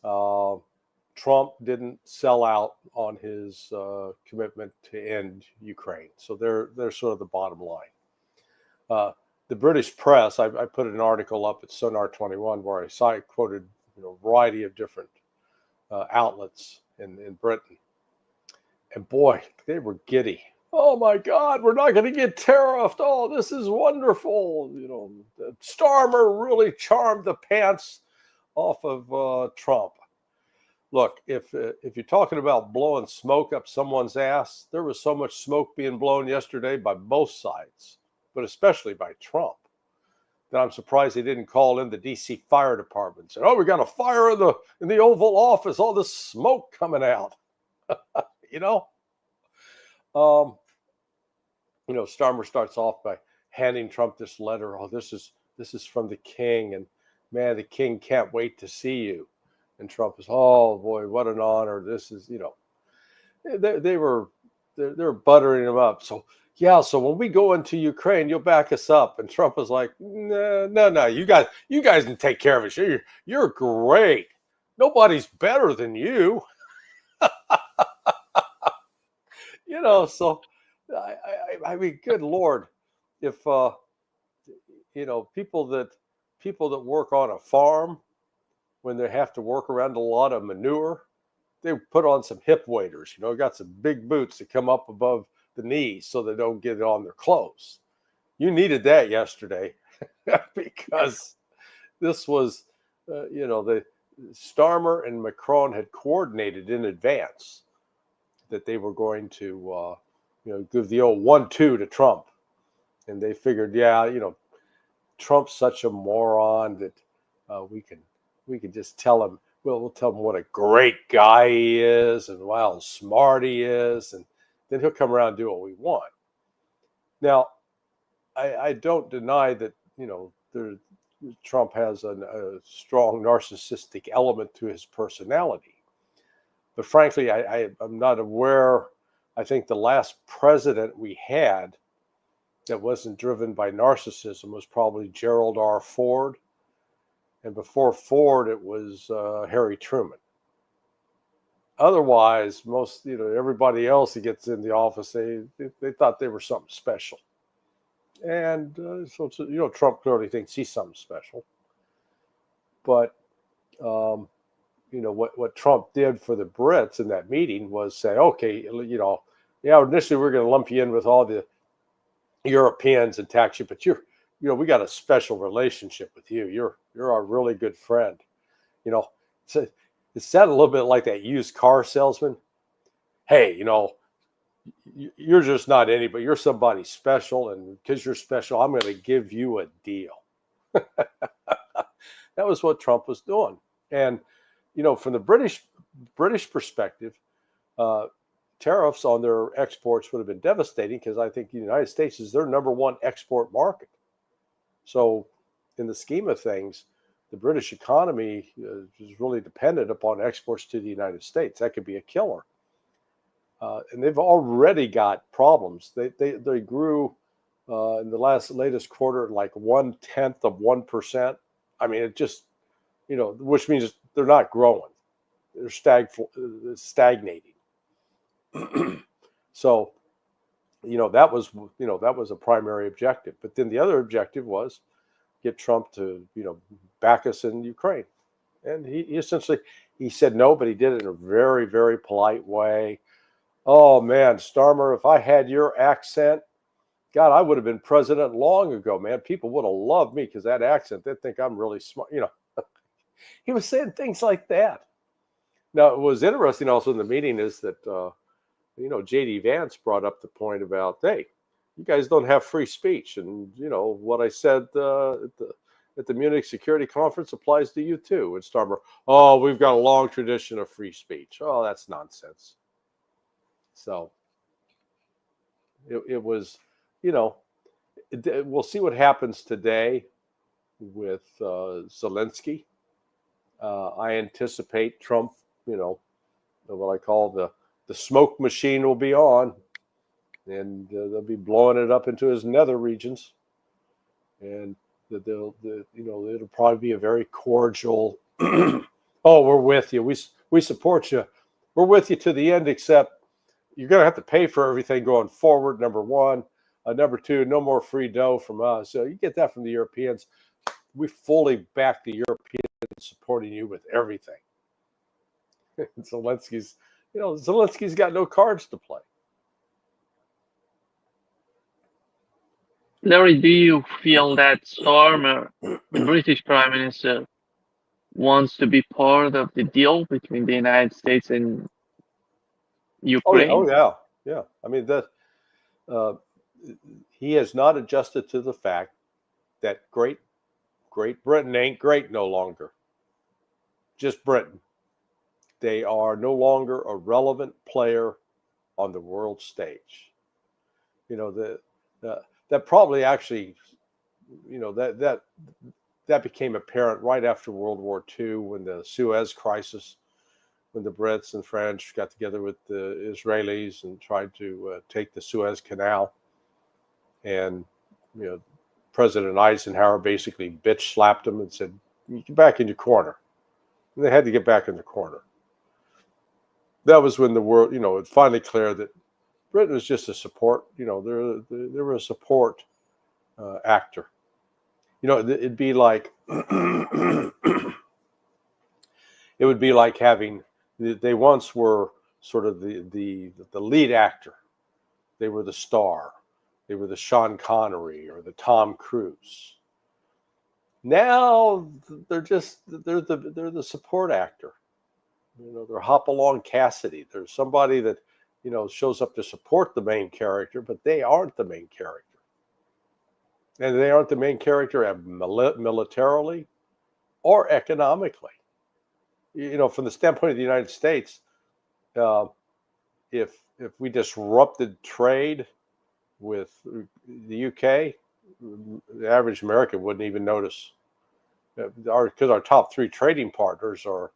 Uh, Trump didn't sell out on his commitment to end Ukraine. So they're sort of the bottom line. Uh, the British press, I put an article up at Sonar 21 where I quoted a variety of different outlets in Britain. And boy, they were giddy. Oh my God, we're not going to get tariffed. Oh, this is wonderful. Starmer really charmed the pants off of Trump. Look, if you're talking about blowing smoke up someone's ass, there was so much smoke being blown yesterday by both sides, but especially by Trump, that I'm surprised they didn't call in the D.C. Fire Department and said, "Oh, we got a fire in the Oval Office. All this smoke coming out." you know, um, Starmer starts off by handing Trump this letter. Oh, this is from the king, and man, the king can't wait to see you. And Trump is, oh boy, what an honor. This is, they're buttering him up. So yeah, so when we go into Ukraine, you'll back us up. And Trump was like, no, no, no, you guys can take care of it. You're great. Nobody's better than you. So I mean, good Lord, if people that work on a farm, when they have to work around a lot of manure, they put on some hip waders, got some big boots that come up above the knees so they don't get it on their clothes. You needed that yesterday because this was, the Starmer and Macron had coordinated in advance that they were going to, give the old 1-2 to Trump. And they figured, yeah, Trump's such a moron that we can just tell him. We'll tell him what a great guy he is and how smart he is, and then he'll come around and do what we want. Now, I don't deny that Trump has a strong narcissistic element to his personality, but frankly, I'm not aware. I think the last president we had that wasn't driven by narcissism was probably Gerald R. Ford. And before Ford, it was Harry Truman. Otherwise, most, everybody else that gets in the office, they thought they were something special. And Trump clearly thinks he's something special. But, what Trump did for the Brits in that meeting was say, okay, initially we're going to lump you in with all the Europeans and tax you, but we got a special relationship with you. You're our really good friend. So it sounded a little bit like that used car salesman. Hey, you're just not anybody. You're somebody special, and because you're special, I'm going to give you a deal. That was what Trump was doing, and from the British perspective, tariffs on their exports would have been devastating because I think the United States is their number one export market. So, in the scheme of things, the British economy is really dependent upon exports to the United States. That could be a killer. And they've already got problems. They grew in the latest quarter like 0.1%. I mean, it just which means they're not growing. They're stagnating. So that was a primary objective. But then the other objective was get Trump to back us in Ukraine, and he essentially he said no, but he did it in a very, very polite way. Oh man, Starmer, if I had your accent, God, I would have been president long ago, man. People would have loved me because that accent. They'd think I'm really smart. He was saying things like that. Now, what was interesting also in the meeting is that J.D. Vance brought up the point about, hey, you guys don't have free speech, and what I said at the Munich Security Conference applies to you too. And Starmer, oh, we've got a long tradition of free speech. Oh, that's nonsense. So it was, we'll see what happens today with Zelensky. I anticipate Trump, what I call the smoke machine will be on, and they'll be blowing it up into his nether regions, and it'll probably be a very cordial Oh, we're with you. We support you. We're with you to the end, except you're going to have to pay for everything going forward, number one. Number two, no more free dough from us. So you get that from the Europeans. We fully back the Europeans supporting you with everything. Zelensky's got no cards to play. Larry, do you feel that Starmer, the British Prime Minister, wants to be part of the deal between the United States and Oh yeah, Ukraine? oh yeah, yeah. I mean that uh, he has not adjusted to the fact that Great Britain ain't great no longer. Just Britain. They are no longer a relevant player on the world stage. You know that probably actually, that became apparent right after World War II when the Suez Crisis, when the Brits and French got together with the Israelis and tried to take the Suez Canal, and you know President Eisenhower basically bitch slapped them and said, "You get back in your corner." And they had to get back in the corner. That was when the world, it finally cleared that Britain was just a support. They were a support actor. It'd be like it would be like having. They once were sort of the lead actor. They were the star. They were the Sean Connery or the Tom Cruise. Now they're the support actor. They're Hopalong Cassidy. There's somebody that shows up to support the main character, but they aren't the main character, and they aren't the main character militarily or economically. From the standpoint of the United States, uh, if we disrupted trade with the UK, the average American wouldn't even notice. Because our top three trading partners are,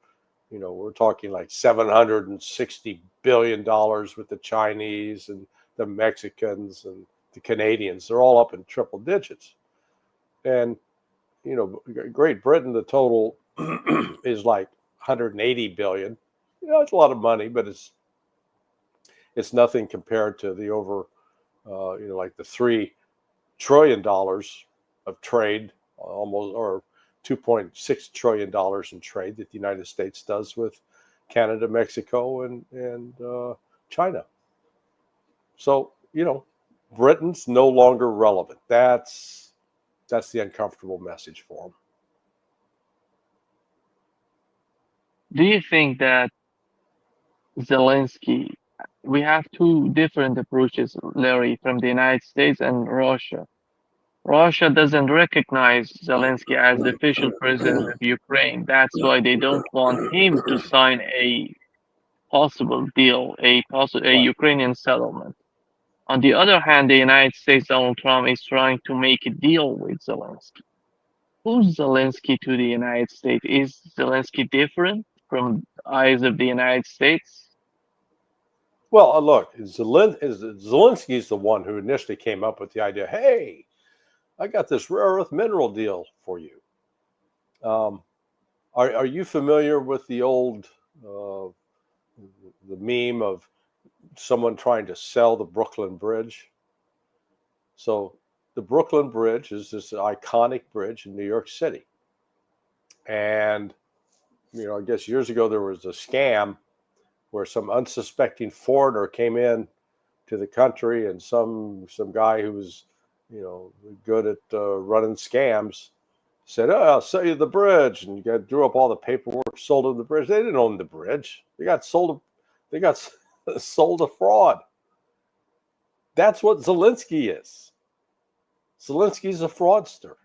we're talking like $760 billion with the Chinese and the Mexicans and the Canadians. They're all up in triple digits. And, Great Britain, the total is like 180 billion. It's a lot of money, but it's nothing compared to the over, like the $3 trillion of trade, almost, or $2.6 trillion in trade that the United States does with Canada, Mexico, and China. So Britain's no longer relevant. That's the uncomfortable message for them. Do you think that Zelensky, we have two different approaches, Larry, from the United States and Russia. Russia doesn't recognize Zelensky as the official president of Ukraine. That's why they don't want him to sign a possible deal, a Right. Ukrainian settlement. On the other hand, the United States, Donald Trump, is trying to make a deal with Zelensky. Who's Zelensky to the United States? Is Zelensky different from the eyes of the United States? Well, look, Zelensky is the one who initially came up with the idea. Hey, I got this rare earth mineral deal for you. Um, are you familiar with the old uh, the meme of someone trying to sell the Brooklyn Bridge? So the Brooklyn Bridge is this iconic bridge in New York City, and I guess years ago there was a scam where some unsuspecting foreigner came in to the country, and some guy who was good at running scams said, "Oh, I'll sell you the bridge," and drew up all the paperwork, sold them the bridge. They didn't own the bridge. They got sold. They got sold a fraud. That's what Zelensky is. Zelensky's a fraudster.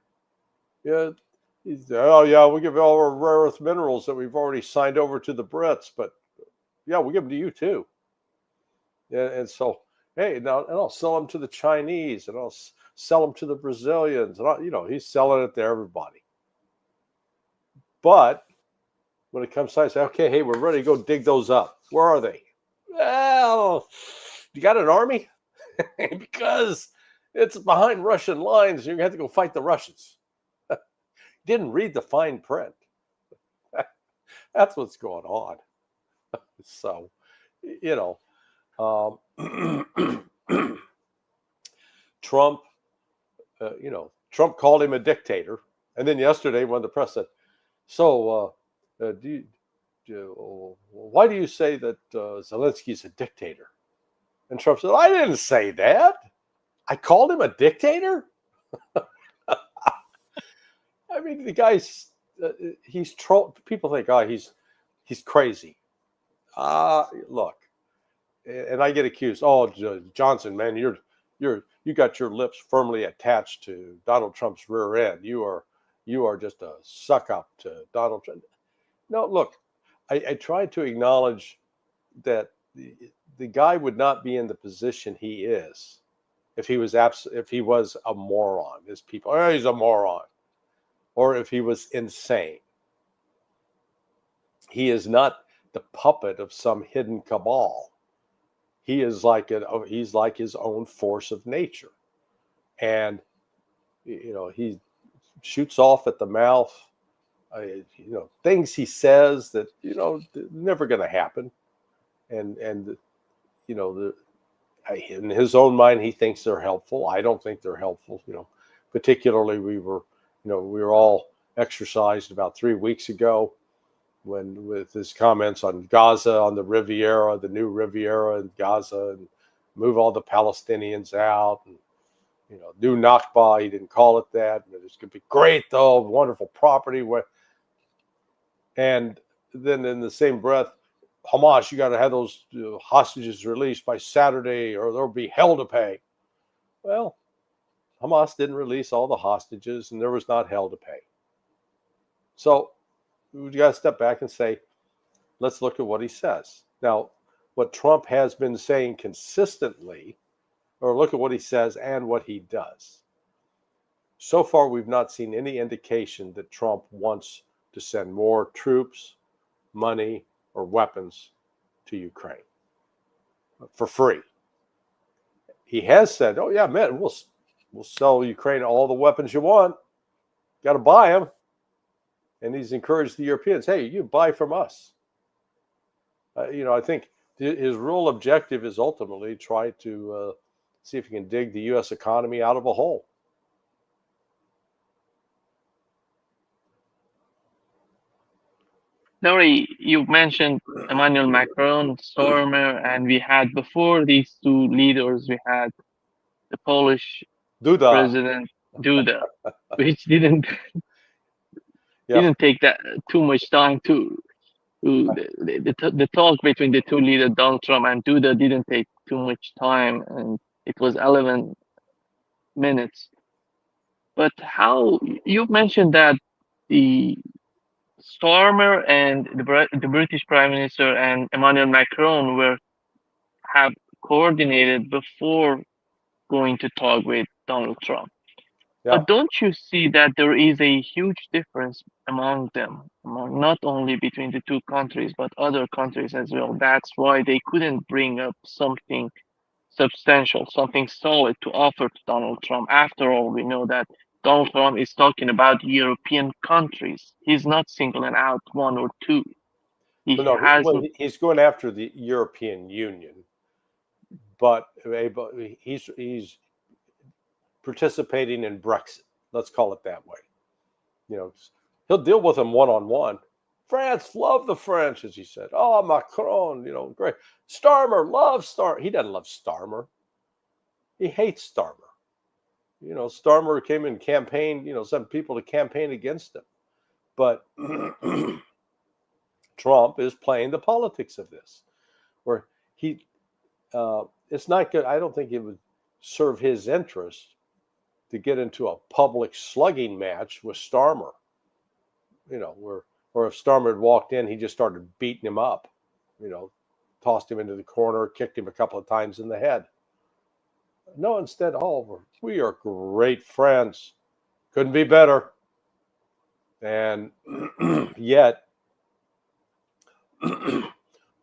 Yeah. Oh yeah, we'll give all our rare earth minerals that we've already signed over to the Brits, but yeah, we'll give them to you too. And so, hey, now and I'll sell them to the Chinese, and I'll sell them to the Brazilians, and he's selling it to everybody. But when it comes time, I say, okay, hey, we're ready to go dig those up. Where are they? Well, you got an army? Because it's behind Russian lines. You're going to have to go fight the Russians. Didn't read the fine print. That's what's going on. So, you know, Trump, Trump called him a dictator, and then yesterday when the press said, "So, why do you say that Zelensky's a dictator?" And Trump said, "I didn't say that. I called him a dictator." I mean, the guy's he's troll. People think, oh, he's crazy. Look, and I get accused. Oh, Johnson, man, you got your lips firmly attached to Donald Trump's rear end. You are just a suck up to Donald Trump. No, look, I tried to acknowledge that the guy would not be in the position he is if he was if he was a moron. As people, oh, he's a moron, or if he was insane. He is not the puppet of some hidden cabal. He is he's like his own force of nature, and he shoots off at the mouth. Things he says that never going to happen, and in his own mind he thinks they're helpful. I don't think they're helpful. Particularly we were all exercised about 3 weeks ago with his comments on Gaza, on the Riviera, the new Riviera in Gaza, and move all the Palestinians out, and new Nakba. He didn't call it that. It's going to be great though, wonderful property. And then in the same breath, Hamas, you got to have those hostages released by Saturday, or there'll be hell to pay. Well, Hamas didn't release all the hostages, and there was not hell to pay. So we got to step back and say, let's look at what he says. Now, what Trump has been saying consistently, or look at what he says and what he does. So far, we've not seen any indication that Trump wants to send more troops, money, or weapons to Ukraine for free. He has said, "Oh yeah, man, we'll sell Ukraine all the weapons you want. Got to buy them." And he's encouraged the Europeans, "Hey, you buy from us." I think his real objective is ultimately try to see if he can dig the U.S. economy out of a hole. Laurie, you mentioned Emmanuel Macron, Stormer, and we had before these two leaders, we had the Polish Duda. President Duda, which didn't take that too much time to the talk between the two leaders, Donald Trump and Duda, didn't take too much time, and it was 11 minutes. But how you mentioned that the Stormer and the British Prime Minister and Emmanuel Macron have coordinated before going to talk with Donald Trump. Yeah. But don't you see that there is a huge difference among them, not only between the two countries, but other countries as well? That's why they couldn't bring up something substantial, something solid to offer to Donald Trump. After all, we know that Donald Trump is talking about European countries. He's not singling out one or two. He's going after the European Union, but he's participating in Brexit. Let's call it that way. He'll deal with them one-on-one. France, love the French, as he said. Oh, Macron, great. Starmer, love Starmer. He doesn't love Starmer. He hates Starmer. Starmer came in campaign, sent people to campaign against him. But Trump is playing the politics of this, where it's not good. I don't think it would serve his interest to get into a public slugging match with Starmer. Or if Starmer had walked in, he just started beating him up, tossed him into the corner, kicked him a couple of times in the head. No, instead, we are great friends. Couldn't be better. And yet,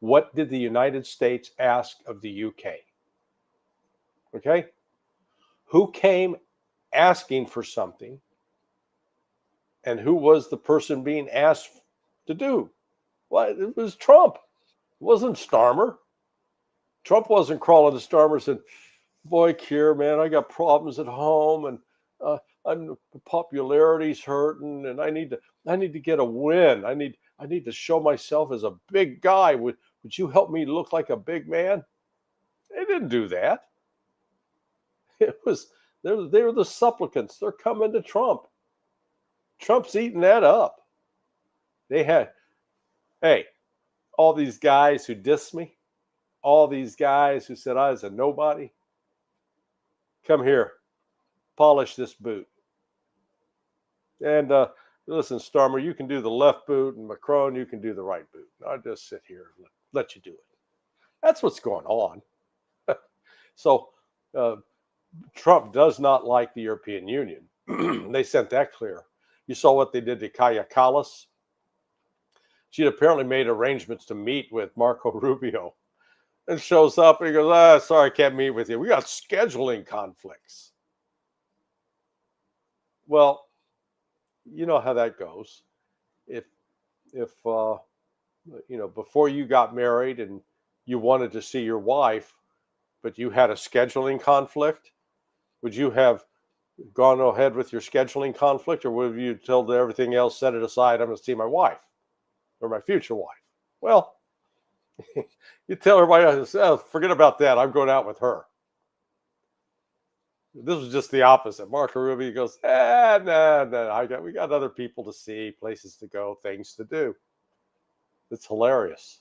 what did the United States ask of the UK? Okay? Who came asking for something, and who was the person being asked to do? Well, it was Trump. It wasn't Starmer. Trump wasn't crawling to Starmer and said, "Boy, Keir, man, I got problems at home, and uh, I'm popularity's hurting, and I need to get a win. I need to show myself as a big guy. Would you help me look like a big man?" They didn't do that. It was they were the supplicants. They're coming to Trump. Trump's eating that up. They had, hey, all these guys who diss me, all these guys who said I was a nobody, come here, polish this boot. And listen, Starmer, you can do the left boot, and Macron, you can do the right boot. I'll just sit here and let you do it. That's what's going on. So Trump does not like the European Union. They sent that clear. You saw what they did to Kaja Kallas. She'd apparently made arrangements to meet with Marco Rubio, and shows up and he goes, sorry, I can't meet with you. We got scheduling conflicts. Well, you know how that goes. If before you got married and you wanted to see your wife, but you had a scheduling conflict, would you have gone ahead with your scheduling conflict, or would you told everything else, set it aside, I'm going to see my wife or my future wife? Well, you tell everybody else, forget about that, I'm going out with her. This was just the opposite. Marco Rubio goes, no, we got other people to see, places to go, things to do. It's hilarious.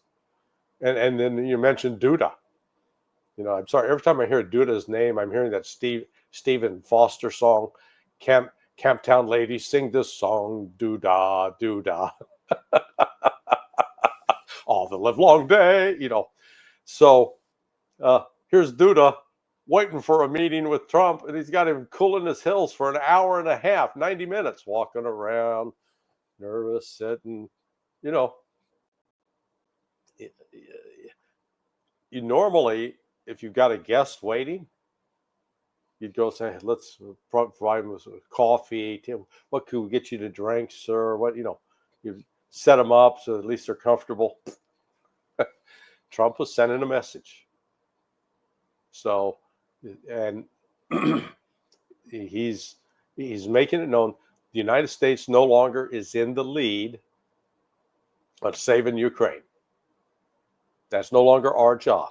And then you mentioned Duda. I'm sorry, every time I hear Duda's name, I'm hearing that Stephen Foster song, Camptown Ladies Sing This Song, Duda, Duda. All the live long day, So here's Duda waiting for a meeting with Trump, and he's got him cooling his heels for an hour and a half, 90 minutes, walking around, nervous, sitting, You normally, if you've got a guest waiting, you'd go say, let's provide them with coffee. What could we get you to drink, sir? You set them up so at least they're comfortable. Trump was sending a message. So, and he's making it known the United States no longer is in the lead of saving Ukraine. That's no longer our job.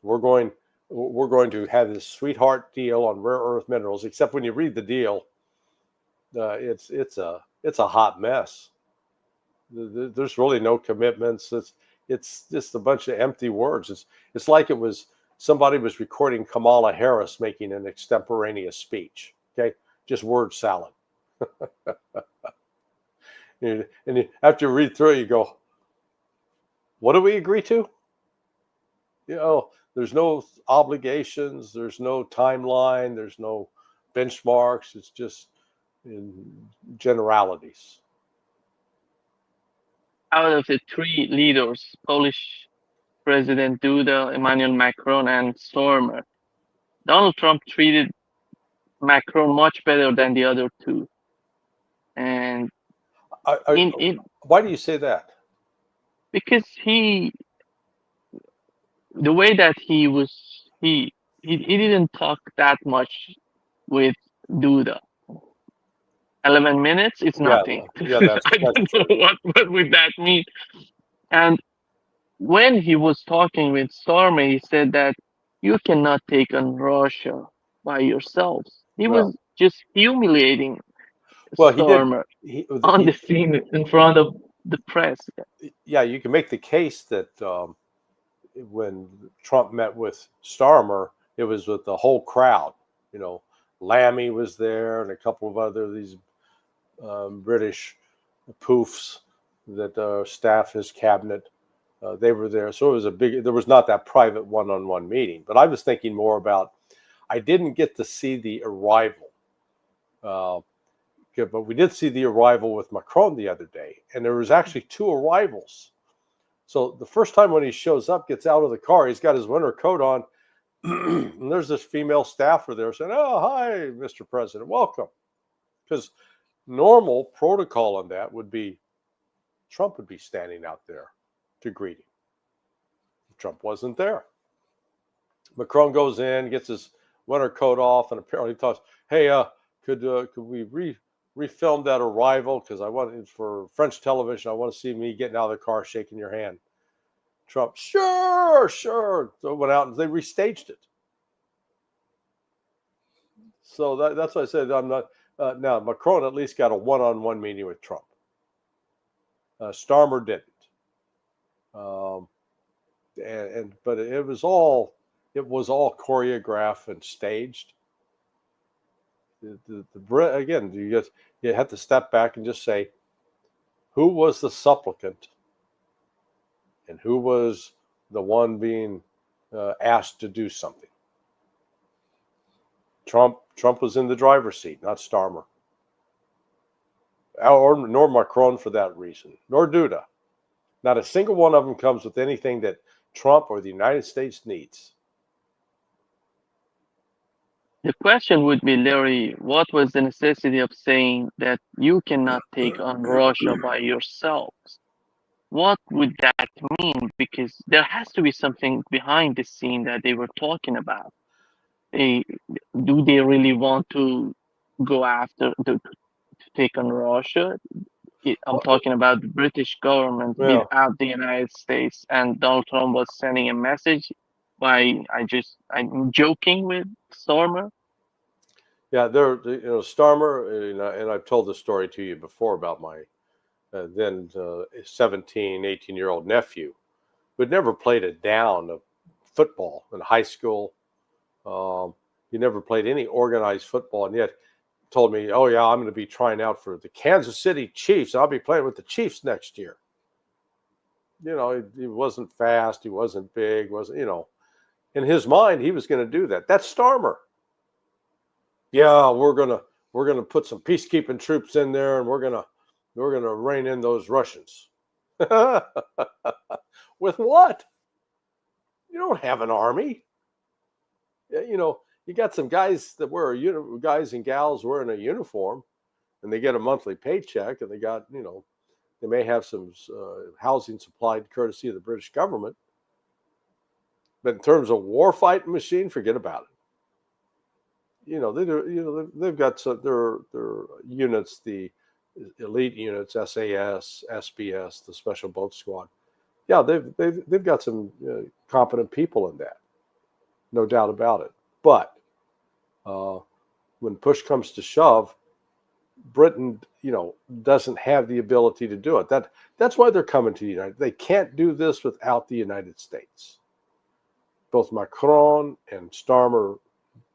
We're going to have this sweetheart deal on rare earth minerals. Except when you read the deal, it's a hot mess. There's really no commitments. It's just a bunch of empty words. It's like somebody was recording Kamala Harris making an extemporaneous speech. Okay, just word salad. And after you read through it, you go, what do we agree to? There's no obligations, there's no timeline, there's no benchmarks. It's just in generalities. Out of the three leaders, Polish President Duda, Emmanuel Macron, and Stormer, Donald Trump treated Macron much better than the other two. And why do you say that? Because the way that he didn't talk that much with Duda. 11 minutes, it's nothing. That's I don't know what would that mean. And when he was talking with Stormer, he said that you cannot take on Russia by yourselves. He was just humiliating Stormer on the scene in front of the press. Yeah, you can make the case that when Trump met with Starmer, it was with the whole crowd. Lammy was there, and a couple of other these British poofs that staff his cabinet. They were there, so it was there was not that private one-on-one meeting. But I was thinking more about, I didn't get to see the arrival, but we did see the arrival with Macron the other day, and there was actually two arrivals. So the first time when he shows up, gets out of the car, he's got his winter coat on, and there's this female staffer there saying, "Oh, hi, Mr. President, welcome." Because normal protocol on that would be Trump would be standing out there to greet him. Trump wasn't there. Macron goes in, gets his winter coat off, and apparently talks, hey, could we refilm that arrival? Because I wanted for French television, I want to see me getting out of the car, shaking your hand. Trump, sure. So went out and they restaged it. So that's why I said I'm not. Now, Macron at least got a one-on-one meeting with Trump. Starmer didn't. But it was all choreographed and staged. Again, you have to step back and just say, who was the supplicant, and who was the one being asked to do something? Trump was in the driver's seat, not Starmer, nor Macron for that reason, nor Duda. Not a single one of them comes with anything that Trump or the United States needs. The question would be, Larry, what was the necessity of saying that you cannot take on Russia by yourselves? What would that mean? Because there has to be something behind the scene that they were talking about. Do they really want to go after to take on Russia? I'm talking about the British government without the United States, and Donald Trump was sending a message by I'm joking with Starmer. Yeah, Starmer, and I've told the story to you before about my then 17, 18-year-old nephew who had never played a down of football in high school. He never played any organized football, and yet told me, oh yeah, I'm going to be trying out for the Kansas City Chiefs. I'll be playing with the Chiefs next year. He wasn't fast. He wasn't big. In his mind, he was going to do that. That's Starmer. Yeah, we're gonna put some peacekeeping troops in there, and we're gonna rein in those Russians. With what? You don't have an army. You got some guys that guys and gals wearing a uniform, and they get a monthly paycheck, and they got they may have some housing supplied courtesy of the British government. But in terms of war fighting machine, forget about it. They've got their units, the elite units, SAS, SBS, the Special Boat Squad. Yeah, they've got some competent people in that, no doubt about it. But when push comes to shove, Britain, doesn't have the ability to do it. That's why they're coming to the United. They can't do this without the United States. Both Macron and Starmer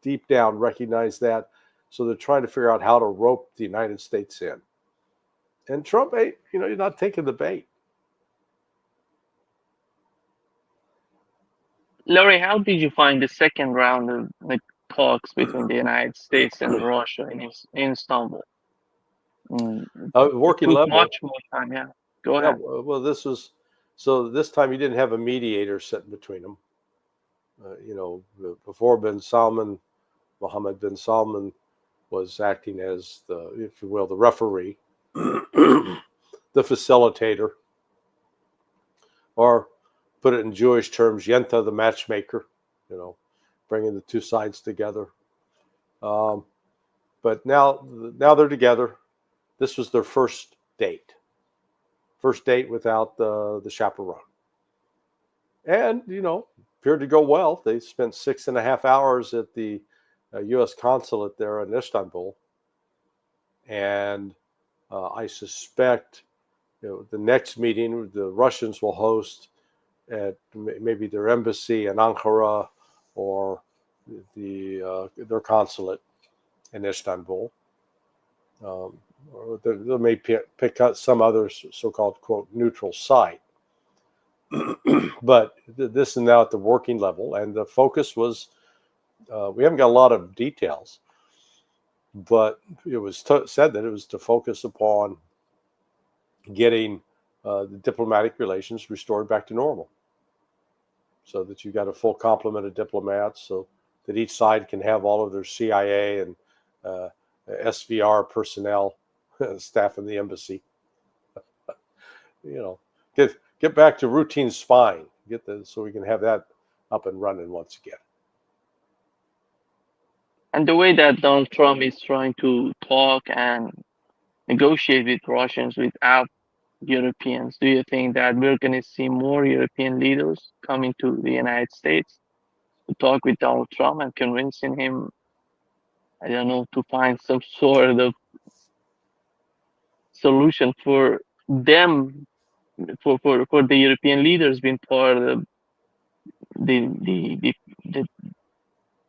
deep down recognize that, so they're trying to figure out how to rope the United States in. And Trump, you're not taking the bait. Larry, how did you find the second round of talks between the United States and Russia in Istanbul? Working level. Much more time. Yeah, go ahead. Well, this time you didn't have a mediator sitting between them. Before Mohammed bin Salman was acting as if you will, the referee, the facilitator, or put it in Jewish terms, Yenta, the matchmaker, bringing the two sides together. But now they're together. This was their first date without the chaperone. And, appeared to go well. They spent 6.5 hours at the U.S. consulate there in Istanbul. And I suspect the next meeting the Russians will host at maybe their embassy in Ankara or their consulate in Istanbul. Or they may pick up some other so-called, quote, neutral site. But this is now at the working level, and the focus was, we haven't got a lot of details, but it was said that it was to focus upon getting the diplomatic relations restored back to normal, so that you got a full complement of diplomats, so that each side can have all of their CIA and SVR personnel staff in the embassy. get back to routine spying, so we can have that up and running once again. And the way that Donald Trump is trying to talk and negotiate with Russians without Europeans, do you think that we're going to see more European leaders coming to the United States to talk with Donald Trump and convincing him, I don't know, to find some sort of solution for them, for the European leaders being part of the the the, the,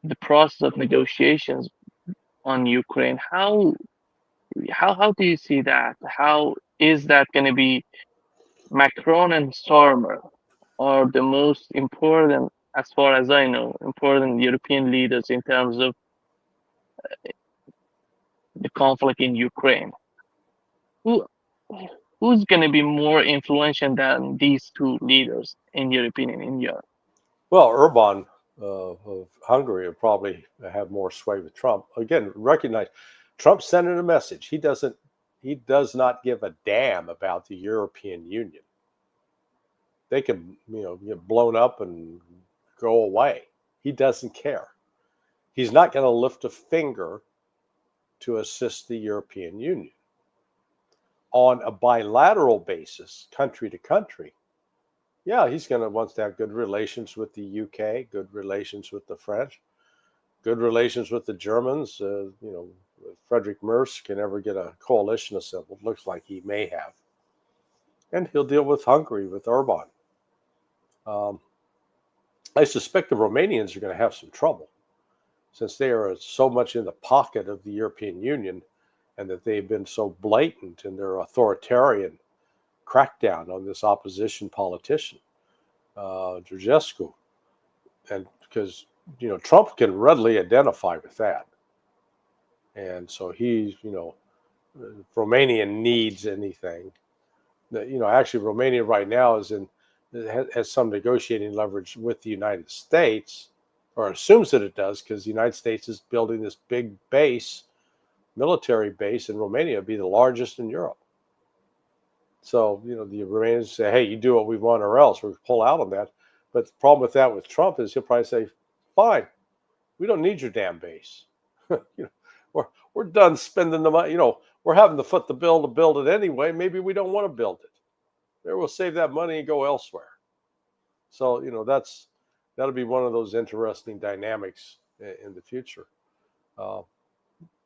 the process of negotiations on Ukraine? How do you see that? How is that going to be? Macron and Starmer are the most important, as far as I know, important European leaders in terms of the conflict in Ukraine. Who who's going to be more influential than these two leaders, in your opinion, in Europe? Well, Orban of Hungary will probably have more sway with Trump. Again, recognize Trump sending a message. He does not give a damn about the European Union. They can, get blown up and go away. He doesn't care. He's not going to lift a finger to assist the European Union. On a bilateral basis, country to country, yeah, he's going to want to have good relations with the UK, good relations with the French, good relations with the Germans. Frederick Merz can ever get a coalition assembled. Looks like he may have. And he'll deal with Hungary, with Orban. I suspect the Romanians are going to have some trouble, since they are so much in the pocket of the European Union and that they've been so blatant in their authoritarian crackdown on this opposition politician, Georgescu. And because, Trump can readily identify with that. And so if Romania needs anything, actually Romania right now has some negotiating leverage with the United States, or assumes that it does, because the United States is building this big military base in Romania, be the largest in Europe. So, the Romanians say, hey, you do what we want or else, we'll pull out on that. But the problem with that with Trump is he'll probably say, fine, we don't need your damn base. We're done spending the money. We're having to foot the bill to build it anyway. Maybe we don't want to build it. Maybe we'll save that money and go elsewhere. So, that'll be one of those interesting dynamics in the future.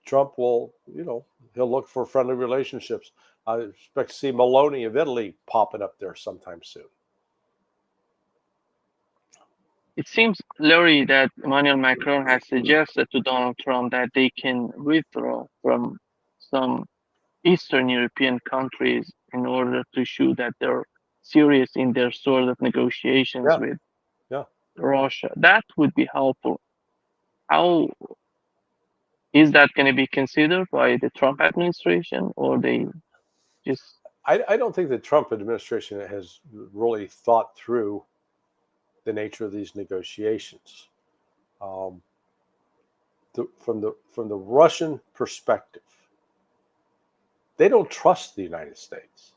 Trump will, he'll look for friendly relationships. I expect to see Meloni of Italy popping up there sometime soon. It seems, Larry, that Emmanuel Macron has suggested to Donald Trump that they can withdraw from some Eastern European countries in order to show that they're serious in their sort of negotiations with Russia. That would be helpful. How is that going to be considered by the Trump administration, or they just... I don't think the Trump administration has really thought through the nature of these negotiations. From the Russian perspective, they don't trust the United States.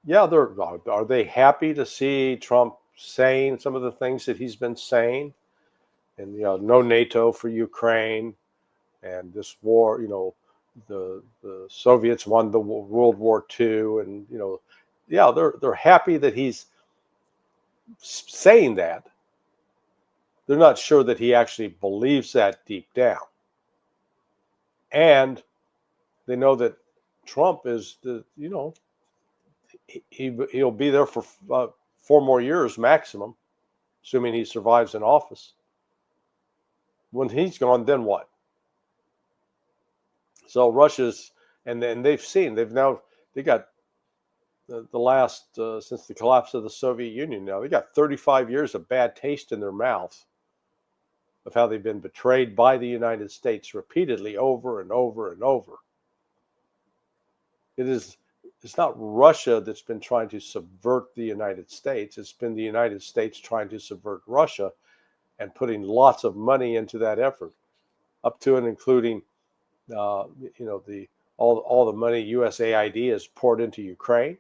Yeah, are they happy to see Trump saying some of the things that he's been saying, and no NATO for Ukraine, and this war, the Soviets won the World War II, and they're happy that he's saying that. They're not sure that he actually believes that deep down, and they know that Trump is he'll be there for 4 more years maximum, assuming he survives in office. When he's gone, then what? So Russia's, and then they got the last, since the collapse of the Soviet Union, now they got 35 years of bad taste in their mouth of how they've been betrayed by the United States repeatedly, over and over and over. It's not Russia that's been trying to subvert the United States. It's been the United States trying to subvert Russia and putting lots of money into that effort, up to and including all the money USAID has poured into Ukraine,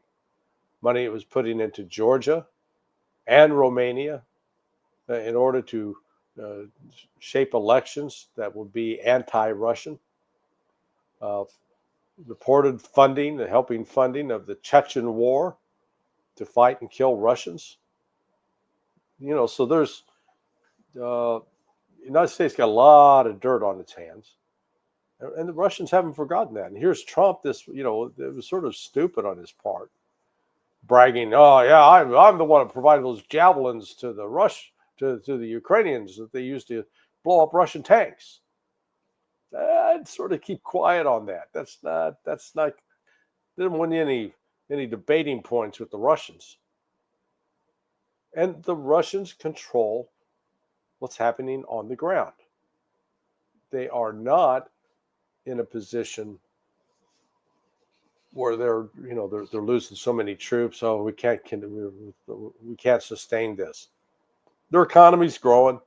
money it was putting into Georgia and Romania in order to shape elections that would be anti-Russian. Reported funding, the helping funding of the Chechen War to fight and kill Russians. So there's the United States got a lot of dirt on its hands, and the Russians haven't forgotten that. And here's Trump. This, it was sort of stupid on his part, bragging, "Oh yeah, I'm the one that provided those javelins to the to the Ukrainians that they used to blow up Russian tanks." I'd sort of keep quiet on that. That's not didn't win any debating points with the Russians. And the Russians control what's happening on the ground. They are not in a position where they're losing so many troops. Oh, we can't sustain this. Their economy's growing,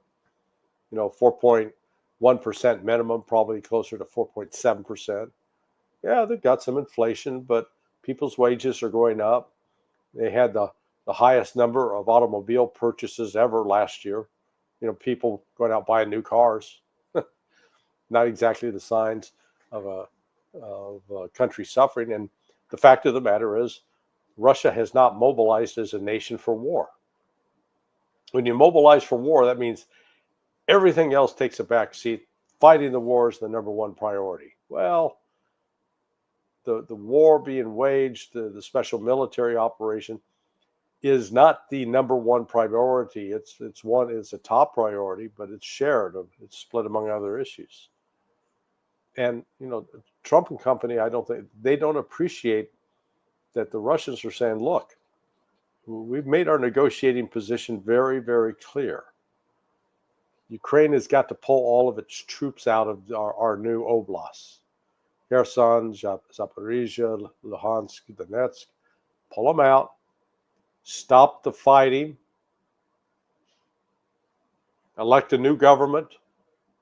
4.1% minimum, probably closer to 4.7%. Yeah, they've got some inflation, but people's wages are going up. They had the highest number of automobile purchases ever last year. People going out buying new cars. Not exactly the signs of a country suffering. And the fact of the matter is, Russia has not mobilized as a nation for war. When you mobilize for war, that means everything else takes a back seat. Fighting the war is the number one priority. Well, the war being waged, the special military operation, is not the number one priority. It's a top priority, but it's shared. It's split among other issues. And Trump and company, I don't think they don't appreciate that the Russians are saying, "Look, we've made our negotiating position very, very clear. Ukraine has got to pull all of its troops out of our new oblasts, Kherson, Zaporizhia, Luhansk, Donetsk. Pull them out. Stop the fighting. Elect a new government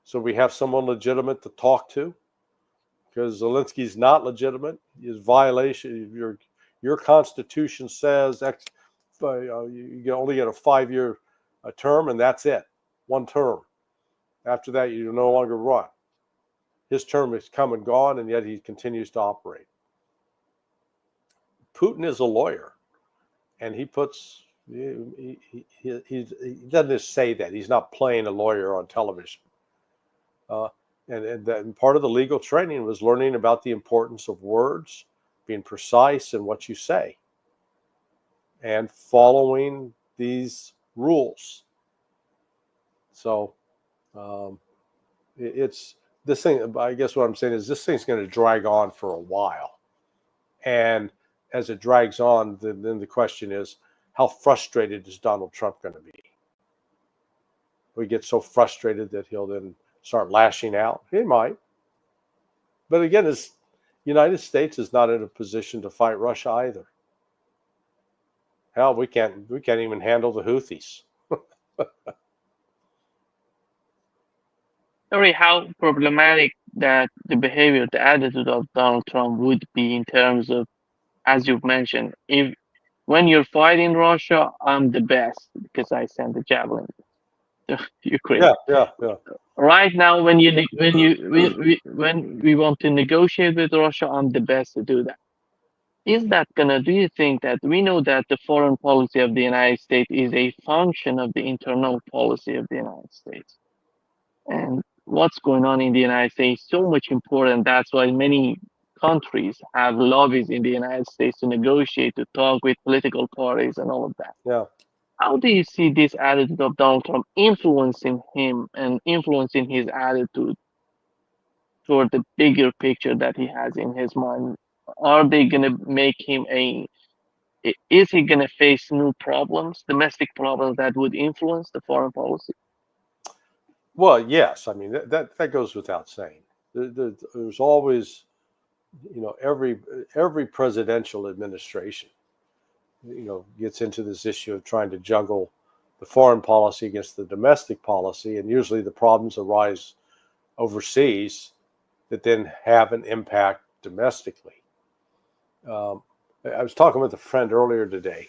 so we have someone legitimate to talk to, because Zelensky's not legitimate. His violation of your constitution says you only get a 5-year term, and that's it. One term. After that, you no longer run. His term is come and gone, and yet he continues to operate. Putin is a lawyer, and he doesn't just say that. He's not playing a lawyer on television. And part of the legal training was learning about the importance of words, being precise in what you say, and following these rules. So it's this thing. I guess what I'm saying is this thing's going to drag on for a while, and as it drags on, then the question is, how frustrated is Donald Trump going to be? Will he get so frustrated that he'll then start lashing out? He might. But again, the United States is not in a position to fight Russia either. Hell, we can't even handle the Houthis. Sorry, how problematic that the behavior, the attitude of Donald Trump would be in terms of, as you've mentioned, if when you're fighting Russia, I'm the best because I sent the javelin to Ukraine. Yeah. Right now, when we want to negotiate with Russia, I'm the best to do that. Do you think that we know that the foreign policy of the United States is a function of the internal policy of the United States? And what's going on in the United States is so much important. That's why many countries have lobbies in the United States to negotiate, to talk with political parties and all of that. Yeah. How do you see this attitude of Donald Trump influencing him and influencing his attitude toward the bigger picture that he has in his mind? Are they going to make him is he going to face new problems, domestic problems that would influence the foreign policy? Well, yes. I mean, that goes without saying. There's always, every presidential administration, gets into this issue of trying to juggle the foreign policy against the domestic policy, and usually the problems arise overseas that then have an impact domestically. I was talking with a friend earlier today,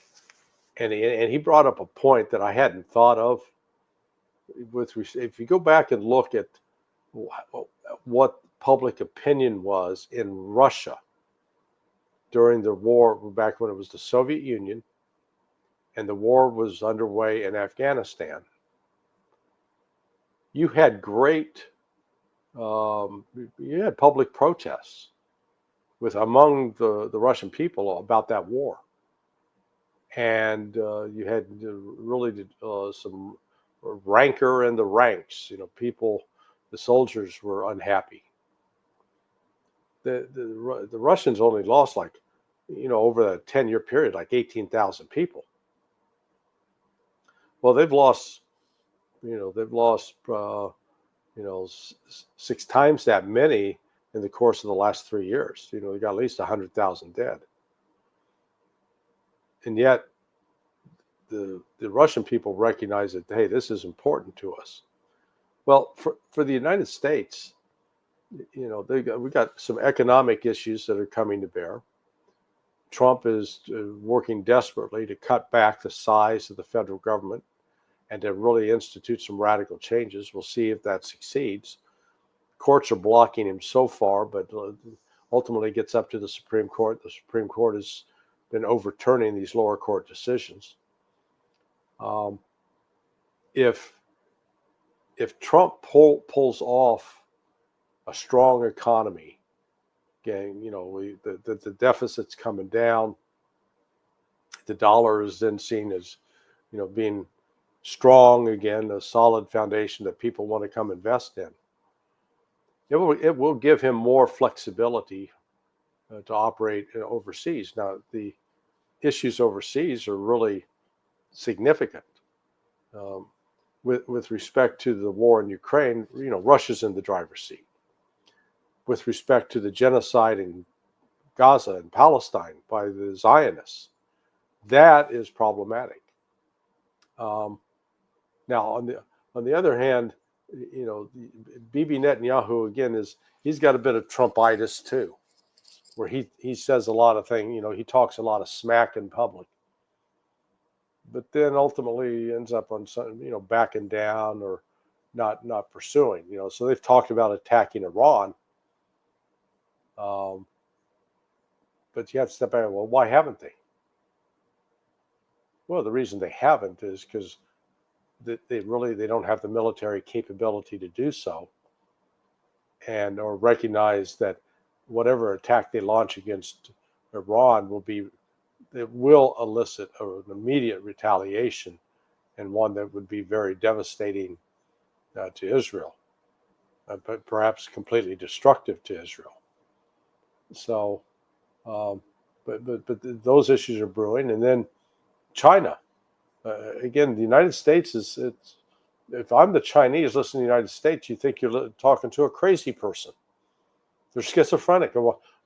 and he brought up a point that I hadn't thought of. If you go back and look at what public opinion was in Russia during the war, back when it was the Soviet Union, and the war was underway in Afghanistan, you had you had public protests among the Russian people about that war, and you had really some rancor in the ranks. People, the soldiers were unhappy. The Russians only lost over a 10-year period, like 18,000 people. Well, they've lost 6 times that many in the course of the last 3 years. They got at least 100,000 dead. And yet the Russian people recognize that, hey, this is important to us. Well, for the United States, we got some economic issues that are coming to bear. Trump is working desperately to cut back the size of the federal government and to really institute some radical changes. We'll see if that succeeds. Courts are blocking him so far, but ultimately gets up to the Supreme Court. The Supreme Court has been overturning these lower court decisions. If Trump pulls off a strong economy, again, the deficit's coming down, the dollar is then seen as being strong again, a solid foundation that people want to come invest in. It will give him more flexibility to operate overseas. Now, the issues overseas are really significant. With respect to the war in Ukraine, Russia's in the driver's seat. With respect to the genocide in Gaza and Palestine by the Zionists, that is problematic. Now, on the other hand, Bibi Netanyahu again he's got a bit of Trumpitis too, where he says a lot of things. He talks a lot of smack in public, but then ultimately ends up on some, backing down or not pursuing. So they've talked about attacking Iran, but you have to step back. Well, why haven't they? Well, the reason they haven't is because they don't have the military capability to do so, or recognize that whatever attack they launch against Iran will elicit an immediate retaliation, and one that would be very devastating to Israel, but perhaps completely destructive to Israel. So, but those issues are brewing, and then China. Again, the United States if I'm the Chinese listening to the United States, you think you're talking to a crazy person. They're schizophrenic.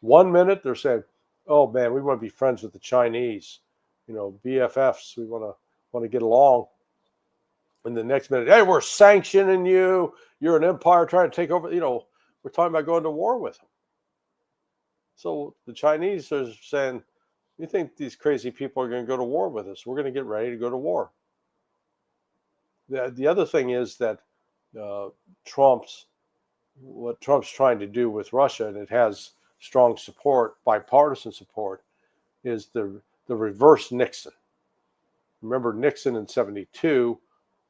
One minute they're saying, "Oh man, we want to be friends with the Chinese, BFFs. We want to get along." And the next minute, "Hey, we're sanctioning you. You're an empire trying to take over." We're talking about going to war with them. So the Chinese are saying, "You think these crazy people are going to go to war with us? We're going to get ready to go to war." The other thing is that what Trump's trying to do with Russia, and it has strong support, bipartisan support, is the reverse Nixon. Remember, Nixon in '72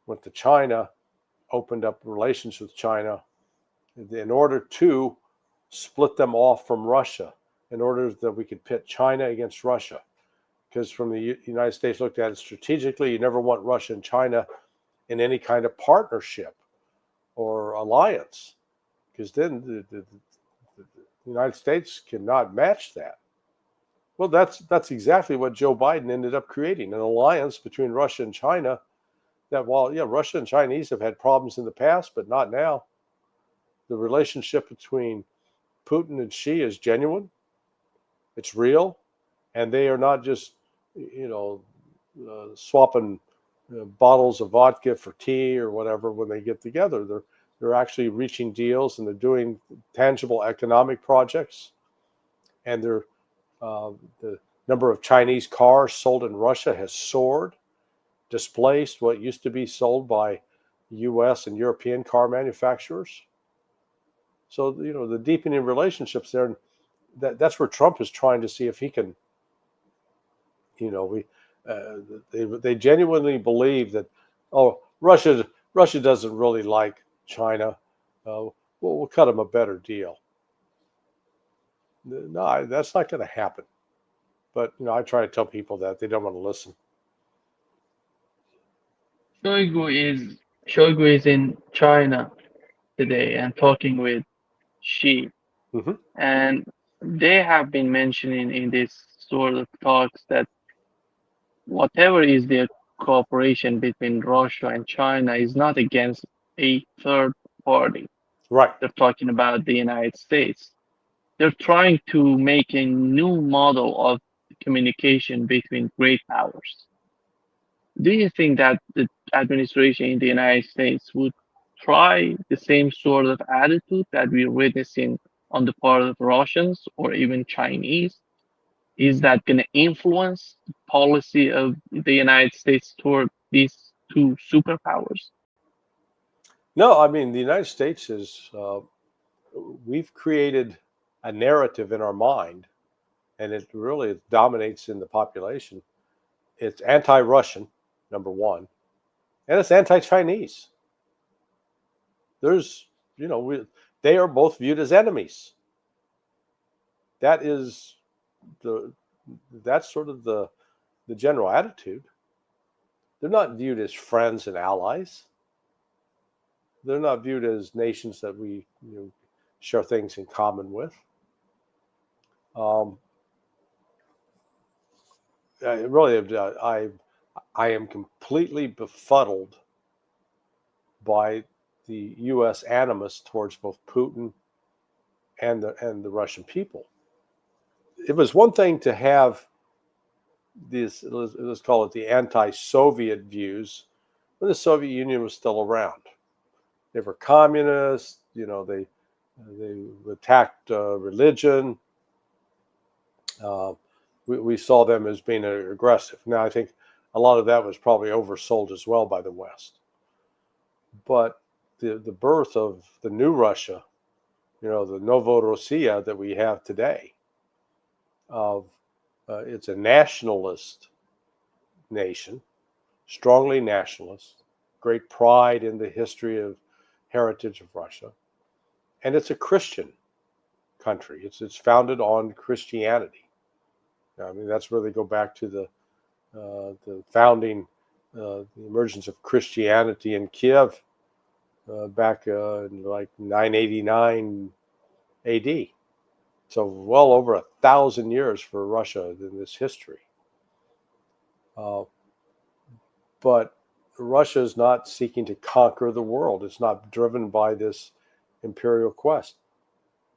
went to China, opened up relations with China in order to split them off from Russia, in order that we could pit China against Russia. Because from the United States looked at it strategically, you never want Russia and China in any kind of partnership or alliance, because then the United States cannot match that. Well, that's exactly what Joe Biden ended up creating, an alliance between Russia and China that, while, Russia and Chinese have had problems in the past, but not now. The relationship between Putin and Xi is genuine. It's real. And they are not just, swapping bottles of vodka for tea or whatever when they get together. They're actually reaching deals, and they're doing tangible economic projects. And the Number of Chinese cars sold in Russia has soared, displaced what used to be sold by US and European car manufacturers. So, the deepening relationships there, that's where Trump is trying to see if he can, we, uh, they genuinely believe that, oh, Russia doesn't really like China. We'll cut them a better deal. No, that's not going to happen. But I try to tell people that they don't want to listen. Shoigu is in China today and talking with Xi, Hmm. and they have been mentioning in this sort of talks that whatever is their cooperation between Russia and China is not against a third party. Right. They're talking about the United States. They're trying to make a new model of communication between great powers. Do you think that the administration in the United States would try the same sort of attitude that we're witnessing on the part of Russians or even Chinese? Is that going to influence the policy of the United States toward these two superpowers? No, I mean, the United States we've created a narrative in our mind, and it really dominates in the population. It's anti Russian, number one, and it's anti Chinese. There's, they are both viewed as enemies. That is the, that's sort of the general attitude. They're not viewed as friends and allies. They're not viewed as nations that we share things in common with. Um, I am completely befuddled by the U.S. animus towards both Putin and the Russian people. It was one thing to have these, let's call it the anti-Soviet views, when the Soviet Union was still around. They were communists. They attacked religion. Uh, we saw them as being aggressive. Now, I think a lot of that was probably oversold as well by the West. But the birth of the new Russia, the Novorossiya that we have today, of it's a nationalist nation, strongly nationalist, great pride in the history of heritage of Russia, and it's a Christian country. It's founded on Christianity. I mean, that's where they go back to the founding, the emergence of Christianity in Kiev back in like 989 A.D. So well over 1,000 years for Russia in this history. Uh, but Russia is not seeking to conquer the world. It's not driven by this imperial quest.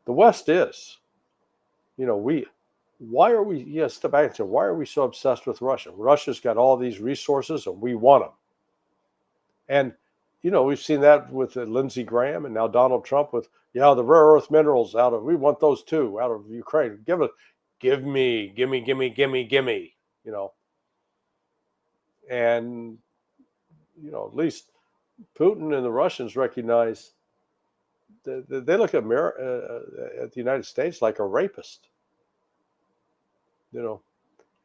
The West is. Why are we, step back and say, why are we so obsessed with Russia? Russia's got all these resources and we want them. And, we've seen that with Lindsey Graham and now Donald Trump with, the rare earth minerals we want those too, out of Ukraine. Give me, and, at least Putin and the Russians recognize that they look at the United States like a rapist. They're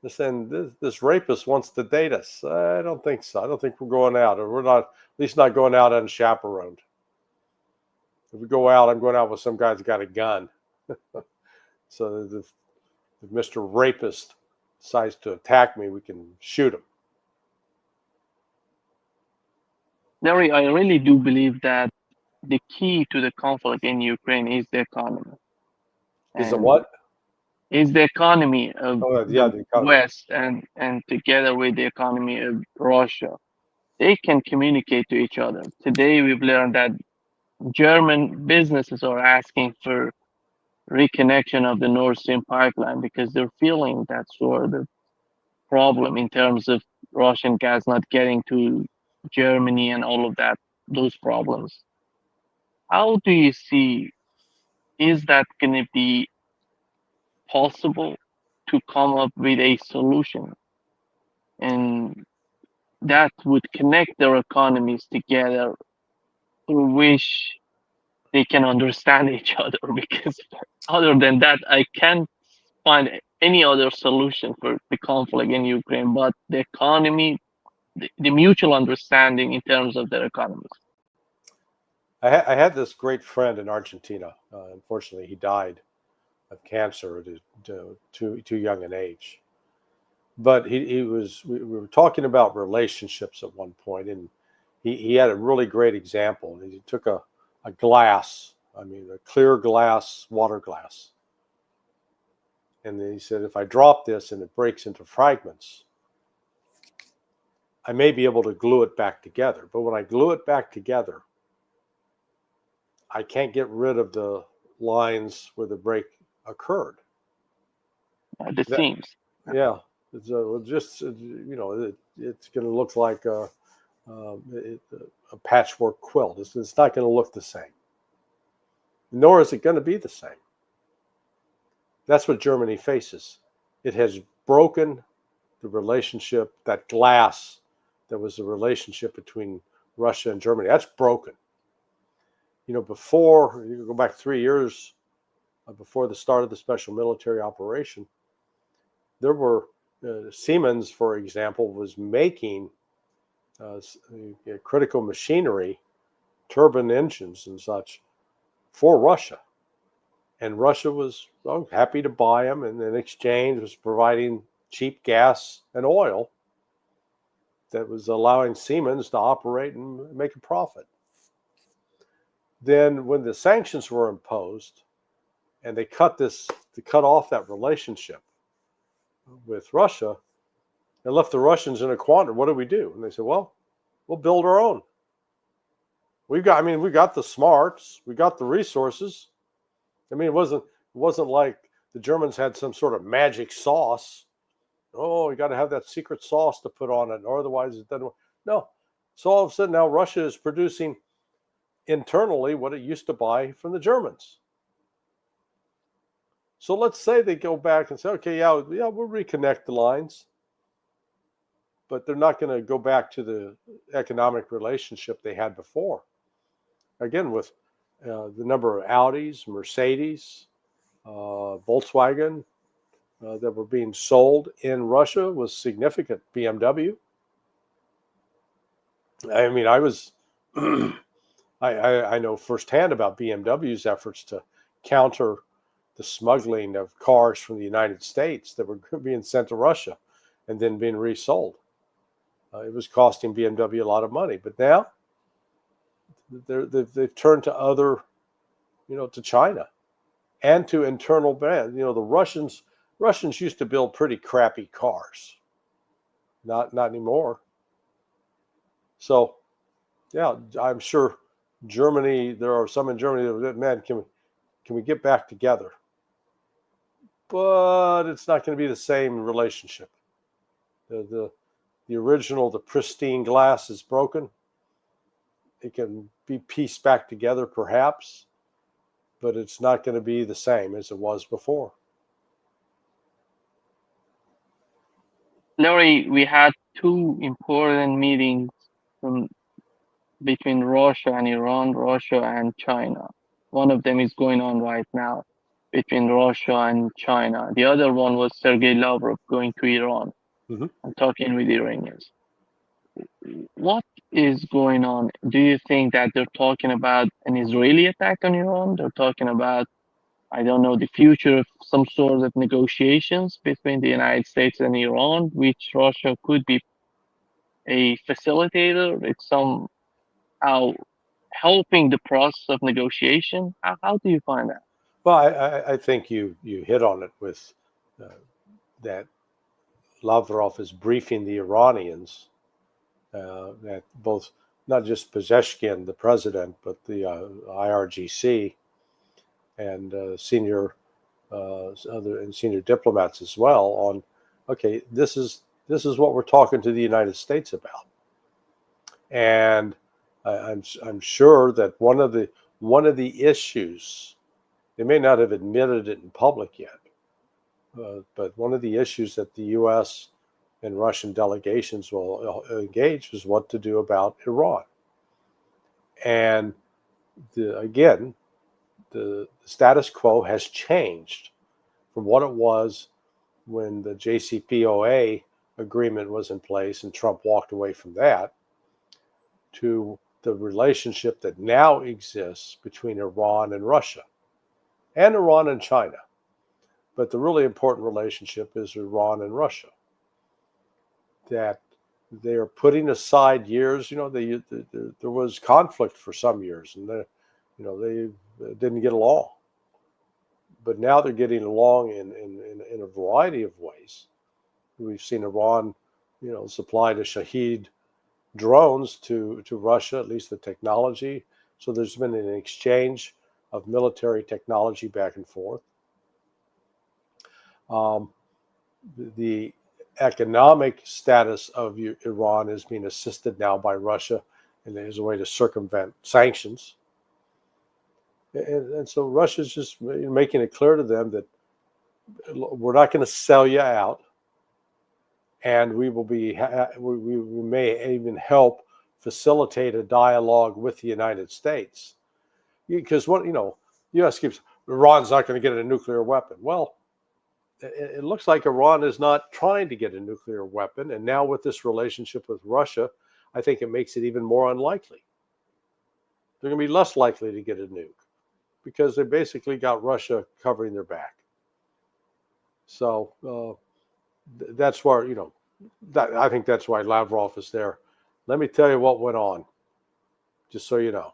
saying this rapist wants to date us. I don't think so. I don't think we're going out, or we're not, at least not going out unchaperoned. If we go out, I'm going out with some guy that's got a gun. So if Mr. Rapist decides to attack me, we can shoot him. Larry, I really do believe that the key to the conflict in Ukraine is the economy. Is it what? Is the economy of the economy. West and together with the economy of Russia. They can communicate to each other. Today we've learned that German businesses are asking for reconnection of the Nord Stream pipeline because they're feeling that sort of problem in terms of Russian gas not getting to Germany and all of that, those problems. How do you see, is that going to be possible to come up with a solution, and that would connect their economies together through which they can understand each other. Because other than that, I can't find any other solution for the conflict in Ukraine but the economy, the mutual understanding in terms of their economies. I had this great friend in Argentina. Unfortunately, he died of cancer at too young an age. But he was. We were talking about relationships at one point, and he had a really great example. He took a glass, I mean, a clear glass, water glass, and then he said, if I drop this and it breaks into fragments, I may be able to glue it back together. But when I glue it back together, I can't get rid of the lines where the break occurred. The seams. Yeah, it's just it's going to look like a patchwork quilt. It's not going to look the same, nor is it going to be the same. That's what Germany faces. It has broken the relationship, that glass that was the relationship between Russia and Germany. That's broken. Before, you go back 3 years before the start of the special military operation, there were Siemens, for example, was making critical machinery, turbine engines and such for Russia. And Russia was happy to buy them, and in exchange was providing cheap gas and oil that was allowing Siemens to operate and make a profit. Then when the sanctions were imposed and they cut off that relationship with Russia, it left the Russians in a quandary. What do we do? And they said, well, we'll build our own. We got the smarts, we got the resources. I mean, it wasn't like the Germans had some sort of magic sauce. Oh, you got to have that secret sauce to put on it, or otherwise it doesn't work. No. So all of a sudden now Russia is producing internally what it used to buy from the Germans. So let's say they go back and say, okay, yeah, we'll reconnect the lines, but they're not going to go back to the economic relationship they had before. Again, with the number of Audis, Mercedes, Volkswagen that were being sold in Russia was significant. BMW. I mean, I know firsthand about BMW's efforts to counter the smuggling of cars from the United States that were being sent to Russia and then being resold. It was costing BMW a lot of money, but now they've turned to other, to China and to internal brands. The Russians used to build pretty crappy cars. Not anymore. So, yeah, I'm sure Germany, there are some in Germany that, man, can we get back together? But it's not going to be the same relationship. The original, the pristine glass is broken. It can be pieced back together, perhaps, but it's not going to be the same as it was before. Larry, we had two important meetings between Russia and Iran, Russia and China. One of them is going on right now between Russia and China. The other one was Sergei Lavrov going to Iran and talking with Iranians. What is going on? Do you think that they're talking about an Israeli attack on Iran? They're talking about, I don't know, the future of some sort of negotiations between the United States and Iran, which Russia could be a facilitator. It's somehow helping the process of negotiation. How do you find that? Well, I think you hit on it with that Lavrov is briefing the Iranians, that both, not just Pezeshkian, the president, but the IRGC and senior diplomats as well on, okay, this is what we're talking to the United States about. And I'm sure that one of the issues, they may not have admitted it in public yet, But one of the issues that the U.S. and Russian delegations will engage is what to do about Iran. And again, the status quo has changed from what it was when the JCPOA agreement was in place and Trump walked away from that, to the relationship that now exists between Iran and Russia and Iran and China. But the really important relationship is Iran and Russia, that they are putting aside years. There was conflict for some years, and they didn't get along. But now they're getting along in a variety of ways. We've seen Iran, supply the Shahed drones to Russia, at least the technology. So there's been an exchange of military technology back and forth. The economic status of Iran is being assisted now by Russia, and as a way to circumvent sanctions. And so Russia's just making it clear to them that we're not going to sell you out, and we will be we may even help facilitate a dialogue with the United States, because U.S. keeps Iran's not going to get a nuclear weapon. Well, it looks like Iran is not trying to get a nuclear weapon, and now with this relationship with Russia, I think it makes it even more unlikely. They're going to be less likely to get a nuke because they basically got Russia covering their back. So that's where I think that's why Lavrov is there. Let me tell you what went on, just so you know.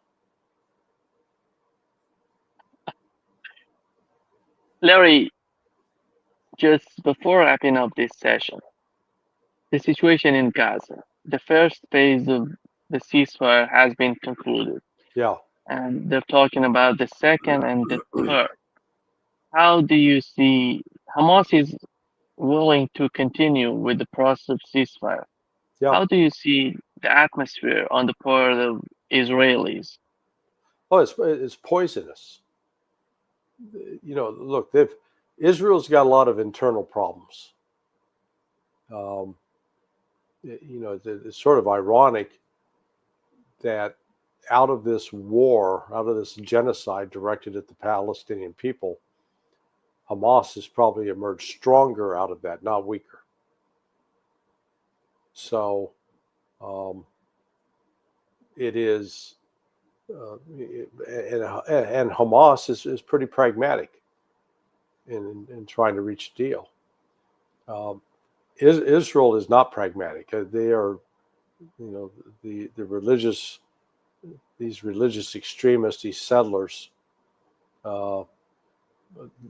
Larry, just before wrapping up this session, the situation in Gaza, the first phase of the ceasefire has been concluded. Yeah. And they're talking about the second and the third. How do you see Hamas is willing to continue with the process of ceasefire? Yeah. How do you see the atmosphere on the part of Israelis? Oh, it's poisonous. Look, Israel's got a lot of internal problems. It's sort of ironic that out of this war, out of this genocide directed at the Palestinian people, Hamas has probably emerged stronger out of that, not weaker. So it is, and Hamas is pretty pragmatic in trying to reach a deal. Israel is not pragmatic. They are, the religious, these religious extremists, these settlers,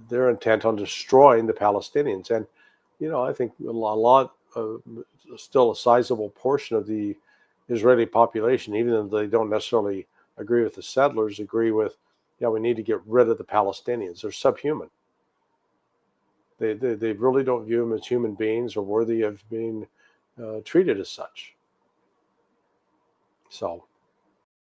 they're intent on destroying the Palestinians. And, I think still a sizable portion of the Israeli population, even though they don't necessarily agree with the settlers, agree with, we need to get rid of the Palestinians. They're subhuman. They really don't view them as human beings or worthy of being treated as such. So